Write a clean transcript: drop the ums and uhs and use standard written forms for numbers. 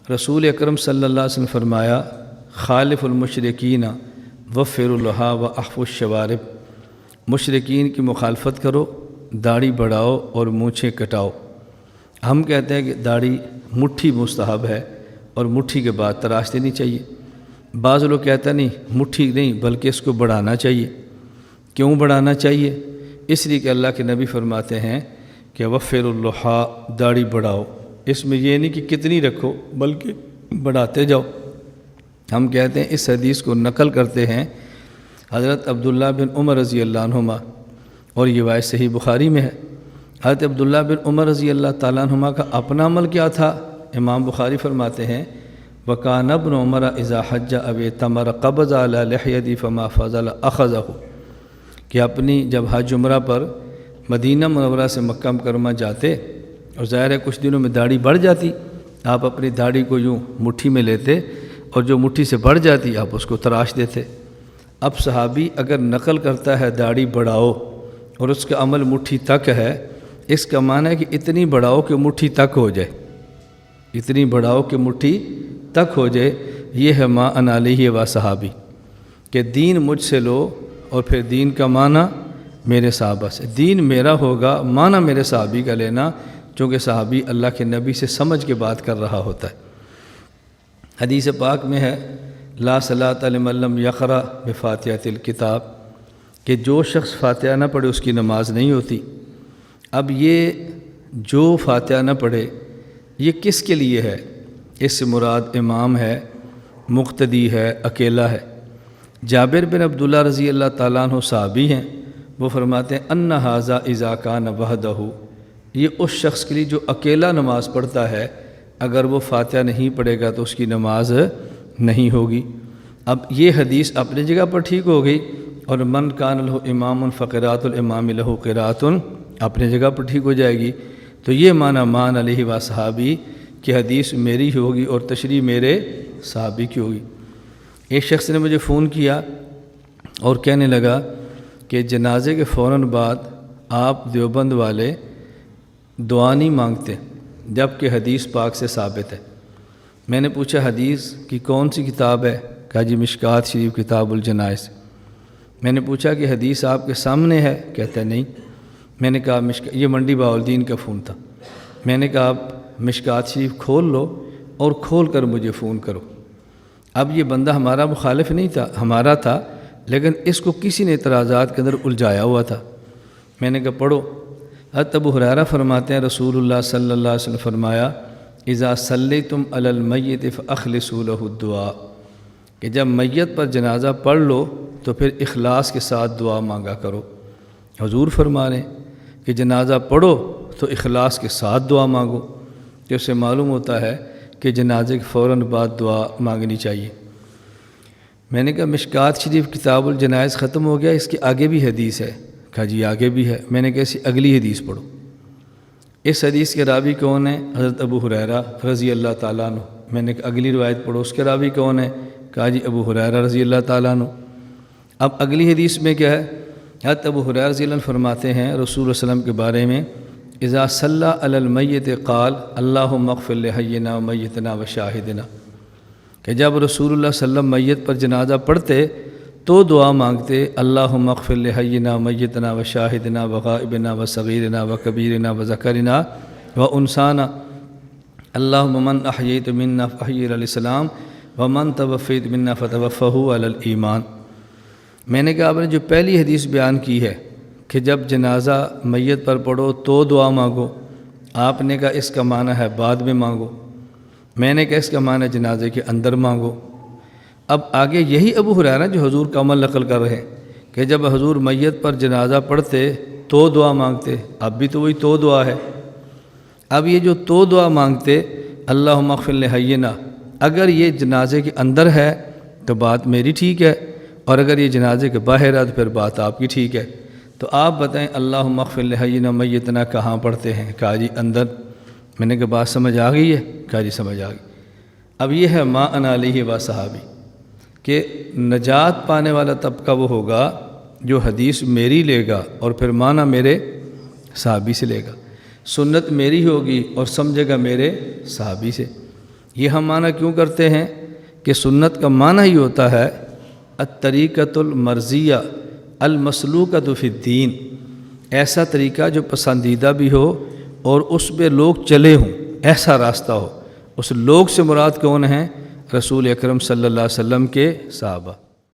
رسول اکرم صلی اللہ علیہ وسلم فرمایا خالف المشرکین وفر الحا و احف الشوارب، مشرکین کی مخالفت کرو، داڑھی بڑھاؤ اور مونچھیں کٹاؤ۔ ہم کہتے ہیں کہ داڑھی مٹھی مستحب ہے اور مٹھی کے بعد تراش دینی چاہیے۔ بعض لوگ کہتے ہیں نہیں مٹھی نہیں بلکہ اس کو بڑھانا چاہیے۔ کیوں بڑھانا چاہیے؟ اس لیے کہ اللہ کے نبی فرماتے ہیں کہ وفر اللحا، داڑھی بڑھاؤ۔ اس میں یہ نہیں کہ کتنی رکھو بلکہ بڑھاتے جاؤ۔ ہم کہتے ہیں اس حدیث کو نقل کرتے ہیں حضرت عبداللہ بن عمر رضی اللہ عنہما، اور یہ روایت صحیح بخاری میں ہے۔ حضرت عبداللہ بن عمر رضی اللہ تعالیٰ عنہما کا اپنا عمل کیا تھا؟ امام بخاری فرماتے ہیں وَكَانَ ابْنُ عُمَرَ إِذَا حَجَّ أَوْ اعْتَمَرَ قَبَضَ عَلَى لِحْيَتِهِ فَمَا فَضَلَ أَخَذَهُ، کہ اپنی جب حج عمرہ پر مدینہ منورہ سے مکہ مکرمہ جاتے اور ظاہر ہے کچھ دنوں میں داڑھی بڑھ جاتی، آپ اپنی داڑھی کو یوں مٹھی میں لیتے اور جو مٹھی سے بڑھ جاتی آپ اس کو تراش دیتے۔ اب صحابی اگر نقل کرتا ہے داڑھی بڑھاؤ اور اس کا عمل مٹھی تک ہے، اس کا معنی ہے کہ اتنی بڑھاؤ کہ مٹھی تک ہو جائے، اتنی بڑھاؤ کہ مٹھی تک ہو جائے۔ یہ ہے ما انا علیہ و صحابی، کہ دین مجھ سے لو اور پھر دین کا معنی میرے صحابہ سے، دین میرا ہوگا معنی میرے صحابی کا لینا، چونکہ صحابی اللہ کے نبی سے سمجھ کے بات کر رہا ہوتا ہے۔ حدیث پاک میں ہے لا صلاۃ لمن لم یقرأ بفاتحۃ الکتاب، کہ جو شخص فاتحہ نہ پڑھے اس کی نماز نہیں ہوتی۔ اب یہ جو فاتحہ نہ پڑھے یہ کس کے لیے ہے؟ اس سے مراد امام ہے، مقتدی ہے، اکیلا ہے۔ جابر بن عبداللہ رضی اللہ تعالیٰ عنہ صحابی ہیں، وہ فرماتے ہیں ان ھذا اذا کان وحدہ، یہ اس شخص کے لیے جو اکیلا نماز پڑھتا ہے، اگر وہ فاتحہ نہیں پڑھے گا تو اس کی نماز نہیں ہوگی۔ اب یہ حدیث اپنی جگہ پر ٹھیک ہو گئی، اور من کان لہ امام فقراۃ الامام لہ قراۃ اپنی جگہ پر ٹھیک ہو جائے گی۔ تو یہ معنی مان علیہ و صحابی کہ حدیث میری ہوگی اور تشریح میرے صحابی کی ہوگی۔ ایک شخص نے مجھے فون کیا اور کہنے لگا کہ جنازے کے فوراً بعد آپ دیوبند والے دعا نہیں مانگتے جبکہ حدیث پاک سے ثابت ہے۔ میں نے پوچھا حدیث کی کون سی کتاب ہے؟ کہا جی مشکوٰۃ شریف کتاب الجنائز۔ میں نے پوچھا کہ حدیث آپ کے سامنے ہے؟ کہتا ہے نہیں۔ میں نے کہا یہ منڈی بہاؤالدین کا فون تھا۔ میں نے کہا آپ مشکوٰۃ شریف کھول لو اور کھول کر مجھے فون کرو۔ اب یہ بندہ ہمارا مخالف نہیں تھا، ہمارا تھا، لیکن اس کو کسی نے اعتراضات کے اندر الجھایا ہوا تھا۔ میں نے کہا پڑھو۔ حضرت ابو ہریرہ فرماتے ہیں رسول اللہ صلی اللہ علیہ وسلم فرمایا اذا صلیتم علی المیت فاخلصوا له الدعاء، کہ جب میت پر جنازہ پڑھ لو تو پھر اخلاص کے ساتھ دعا مانگا کرو۔ حضور فرما رہے ہیں کہ جنازہ پڑھو تو اخلاص کے ساتھ دعا مانگو، کہ اس سے معلوم ہوتا ہے کہ جنازے کے فوراً بعد دعا مانگنی چاہیے۔ میں نے کہا مشکوٰۃ شریف کتاب الجنائز ختم ہو گیا، اس کے آگے بھی حدیث ہے؟ کہا جی آگے بھی ہے۔ میں نے کہا اسی اگلی حدیث پڑھو۔ اس حدیث کے راوی کون ہیں؟ حضرت ابو ہریرہ رضی اللہ تعالیٰ عنہ۔ میں نے کہا اگلی روایت پڑھو، اس کے راوی کون ہیں؟ کہا جی ابو ہریرہ رضی اللہ تعالیٰ عنہ۔ اب اگلی حدیث میں کیا ہے؟ حضرت ابو ہریرہ رضی اللہ عنہ فرماتے ہیں رسول اللہ صلی اللہ علیہ وسلم کے بارے میں اذا صلی علی المیت قال اللہم اغفر لحینا ومیتنا وشاہدنا، کہ جب رسول اللہ صلی اللہ علیہ وسلم میت پر جنازہ پڑھتے تو دعا مانگتے اللہم اغفر لحینا ومیتنا وشاہدنا وغائبنا وصغیرنا وکبیرنا وذکرنا وانسانا اللہم من احییت منا فاحیہ علی الاسلام ومن توفیت منا فتوفہ علی الایمان۔ میں نے کہا آپ نے جو پہلی حدیث بیان کی ہے کہ جب جنازہ میت پر پڑھو تو دعا مانگو، آپ نے کہا اس کا معنی ہے بعد میں مانگو۔ میں نے کہا اس کا معنی جنازے کے اندر مانگو۔ اب آگے یہی ابو ہریرہ جو حضور کا عمل نقل کر رہے ہیں کہ جب حضور میت پر جنازہ پڑھتے تو دعا مانگتے، اب بھی تو وہی تو دعا ہے۔ اب یہ جو تو دعا مانگتے اللہم اغفر لحینا، اگر یہ جنازے کے اندر ہے تو بات میری ٹھیک ہے، اور اگر یہ جنازے کے باہر ہے تو پھر بات آپ کی ٹھیک ہے۔ تو آپ بتائیں اللہم اغفر لحینا میتنا کہاں پڑھتے ہیں؟ کہا جی اندر۔ میں نے کہا بات سمجھ آ گئی ہے؟ کہا جی سمجھ آ گئی۔ اب یہ ہے ما انا علیہ و صحابی، کہ نجات پانے والا طبقہ وہ ہوگا جو حدیث میری لے گا اور پھر معنی میرے صحابی سے لے گا، سنت میری ہوگی اور سمجھے گا میرے صحابی سے۔ یہ ہم معنی کیوں کرتے ہیں کہ سنت کا معنی ہی ہوتا ہے الطریقۃ المرضیہ المسلوکۃ فی الدین، ایسا طریقہ جو پسندیدہ بھی ہو اور اس پہ لوگ چلے ہوں، ایسا راستہ ہو۔ اس لوگ سے مراد کون ہیں؟ رسول اکرم صلی اللہ علیہ وسلم کے صحابہ۔